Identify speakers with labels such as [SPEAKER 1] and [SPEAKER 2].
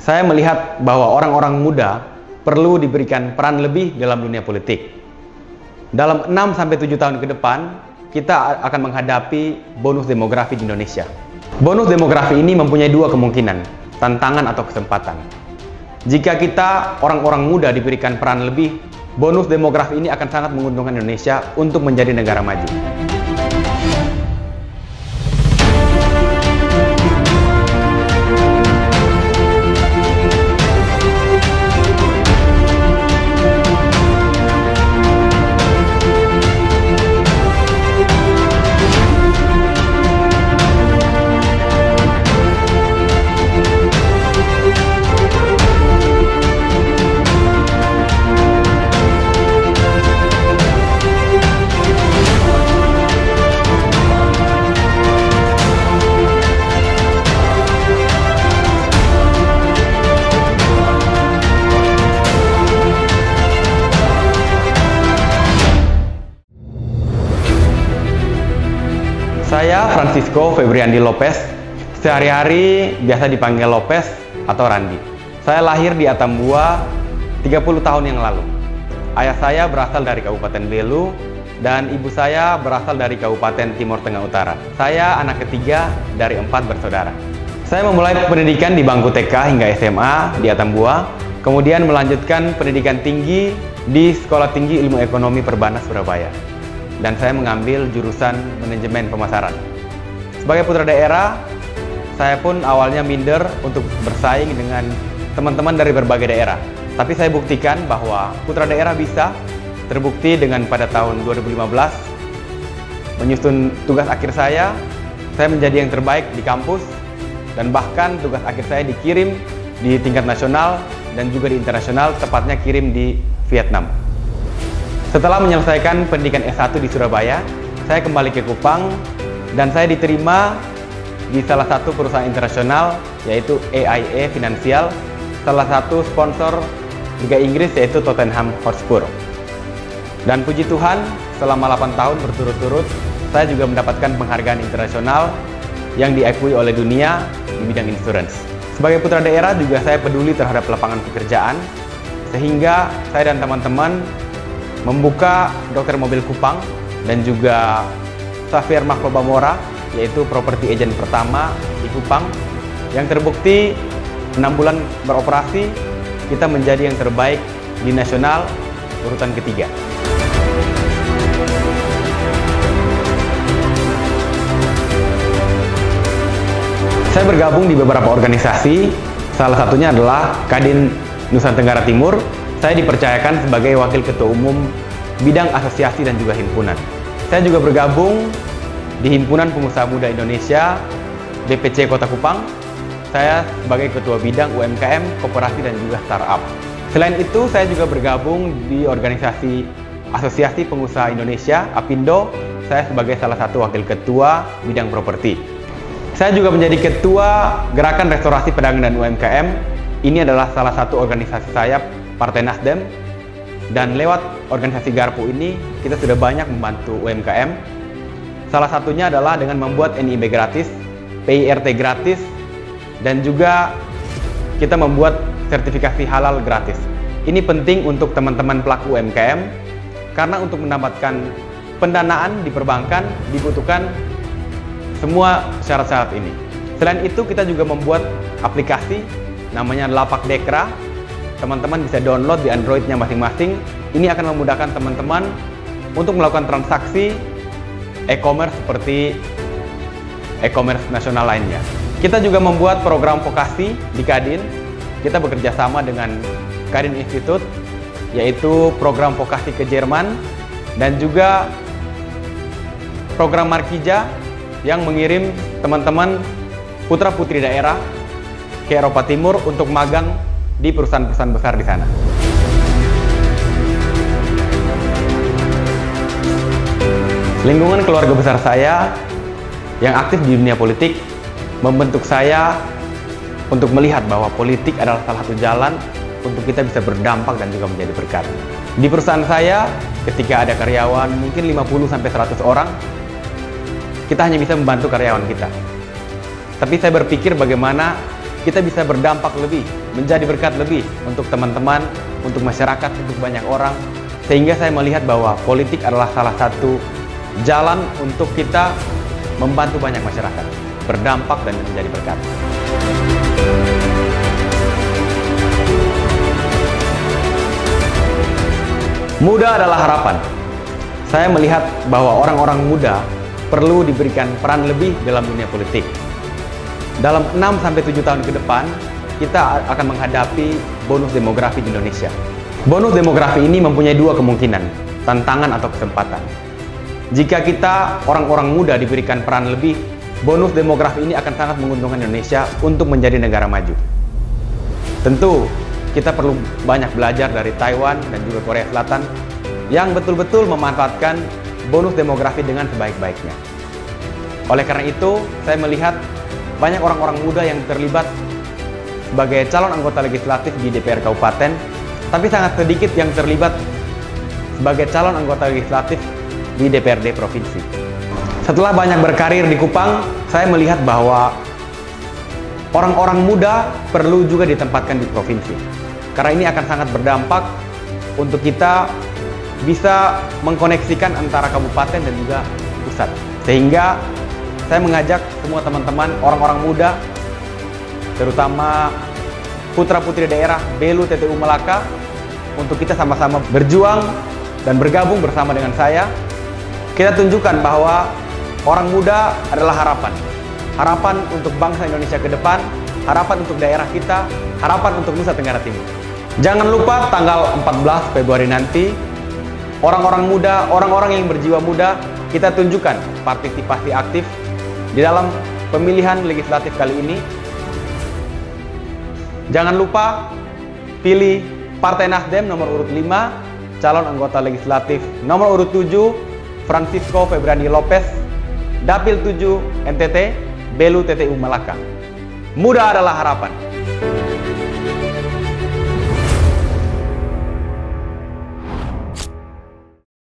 [SPEAKER 1] Saya melihat bahwa orang-orang muda perlu diberikan peran lebih dalam dunia politik. Dalam 6-7 tahun ke depan, kita akan menghadapi bonus demografi di Indonesia. Bonus demografi ini mempunyai dua kemungkinan, tantangan atau kesempatan. Jika kita, orang-orang muda, diberikan peran lebih, bonus demografi ini akan sangat menguntungkan Indonesia untuk menjadi negara maju. Saya Francisco Febriandi Lopez, sehari-hari biasa dipanggil Lopez atau Randi. Saya lahir di Atambua 30 tahun yang lalu. Ayah saya berasal dari Kabupaten Belu dan ibu saya berasal dari Kabupaten Timur Tengah Utara. Saya anak ketiga dari 4 bersaudara. Saya memulai pendidikan di bangku TK hingga SMA di Atambua, kemudian melanjutkan pendidikan tinggi di Sekolah Tinggi Ilmu Ekonomi Perbanas Surabaya. Dan saya mengambil jurusan manajemen pemasaran. Sebagai putra daerah, saya pun awalnya minder untuk bersaing dengan teman-teman dari berbagai daerah. Tapi saya buktikan bahwa putra daerah bisa, terbukti dengan pada tahun 2015, menyusun tugas akhir saya menjadi yang terbaik di kampus, dan bahkan tugas akhir saya dikirim di tingkat nasional dan juga di internasional, tepatnya kirim di Vietnam. Setelah menyelesaikan pendidikan S1 di Surabaya, saya kembali ke Kupang dan saya diterima di salah satu perusahaan internasional yaitu AIA Financial, salah satu sponsor Liga Inggris yaitu Tottenham Hotspur. Dan puji Tuhan, selama 8 tahun berturut-turut, saya juga mendapatkan penghargaan internasional yang diakui oleh dunia di bidang insurance. Sebagai putra daerah juga saya peduli terhadap lapangan pekerjaan, sehingga saya dan teman-teman membuka Dokter Mobil Kupang dan juga Xavier Makloba Mora, yaitu property agent pertama di Kupang, yang terbukti 6 bulan beroperasi kita menjadi yang terbaik di nasional urutan ketiga. Saya bergabung di beberapa organisasi, salah satunya adalah Kadin Nusa Tenggara Timur. Saya dipercayakan sebagai Wakil Ketua Umum Bidang Asosiasi dan juga Himpunan. Saya juga bergabung di Himpunan Pengusaha Muda Indonesia, DPC Kota Kupang. Saya sebagai Ketua Bidang UMKM, Koperasi dan juga Startup. Selain itu, saya juga bergabung di organisasi Asosiasi Pengusaha Indonesia, APindo. Saya sebagai salah satu Wakil Ketua Bidang Properti. Saya juga menjadi Ketua Gerakan Restorasi Pedagang dan UMKM. Ini adalah salah satu organisasi saya, Partai Nasdem, dan lewat organisasi Garpu ini kita sudah banyak membantu UMKM. Salah satunya adalah dengan membuat NIB gratis, PIRT gratis, dan juga kita membuat sertifikasi halal gratis. Ini penting untuk teman-teman pelaku UMKM karena untuk mendapatkan pendanaan di perbankan dibutuhkan semua syarat-syarat ini. Selain itu kita juga membuat aplikasi namanya Lapak Dekra. Teman-teman bisa download di Android-nya masing-masing. Ini akan memudahkan teman-teman untuk melakukan transaksi e-commerce seperti e-commerce nasional lainnya. Kita juga membuat program vokasi di Kadin. Kita bekerja sama dengan Kadin Institute, yaitu program vokasi ke Jerman, dan juga program Markija yang mengirim teman-teman putra-putri daerah ke Eropa Timur untuk magang di perusahaan-perusahaan besar di sana. Lingkungan keluarga besar saya yang aktif di dunia politik membentuk saya untuk melihat bahwa politik adalah salah satu jalan untuk kita bisa berdampak dan juga menjadi berkat. Di perusahaan saya, ketika ada karyawan mungkin 50-100 orang, kita hanya bisa membantu karyawan kita. Tapi saya berpikir bagaimana kita bisa berdampak lebih, menjadi berkat lebih untuk teman-teman, untuk masyarakat, untuk banyak orang. Sehingga saya melihat bahwa politik adalah salah satu jalan untuk kita membantu banyak masyarakat, berdampak dan menjadi berkat. Muda adalah harapan. Saya melihat bahwa orang-orang muda perlu diberikan peran lebih dalam dunia politik. Dalam 6-7 tahun ke depan, kita akan menghadapi bonus demografi di Indonesia. Bonus demografi ini mempunyai dua kemungkinan, tantangan atau kesempatan. Jika kita, orang-orang muda, diberikan peran lebih, bonus demografi ini akan sangat menguntungkan Indonesia untuk menjadi negara maju. Tentu, kita perlu banyak belajar dari Taiwan dan juga Korea Selatan yang betul-betul memanfaatkan bonus demografi dengan sebaik-baiknya. Oleh karena itu, saya melihat banyak orang-orang muda yang terlibat sebagai calon anggota legislatif di DPR Kabupaten, tapi sangat sedikit yang terlibat sebagai calon anggota legislatif di DPRD Provinsi. Setelah banyak berkarir di Kupang, saya melihat bahwa orang-orang muda perlu juga ditempatkan di provinsi. Karena ini akan sangat berdampak untuk kita bisa mengkoneksikan antara kabupaten dan juga pusat. Sehingga saya mengajak semua teman-teman, orang-orang muda, terutama putra-putri daerah Belu TTU Melaka, untuk kita sama-sama berjuang dan bergabung bersama dengan saya. Kita tunjukkan bahwa orang muda adalah harapan. Harapan untuk bangsa Indonesia ke depan, harapan untuk daerah kita, harapan untuk Nusa Tenggara Timur. Jangan lupa tanggal 14 Februari nanti, orang-orang muda, orang-orang yang berjiwa muda, kita tunjukkan partisipasi aktif di dalam pemilihan legislatif kali ini. Jangan lupa pilih Partai Nasdem nomor urut 5, calon anggota legislatif nomor urut 7, Francisco Febrani Lopez, Dapil 7 NTT, Belu TTU Melaka. Muda adalah harapan.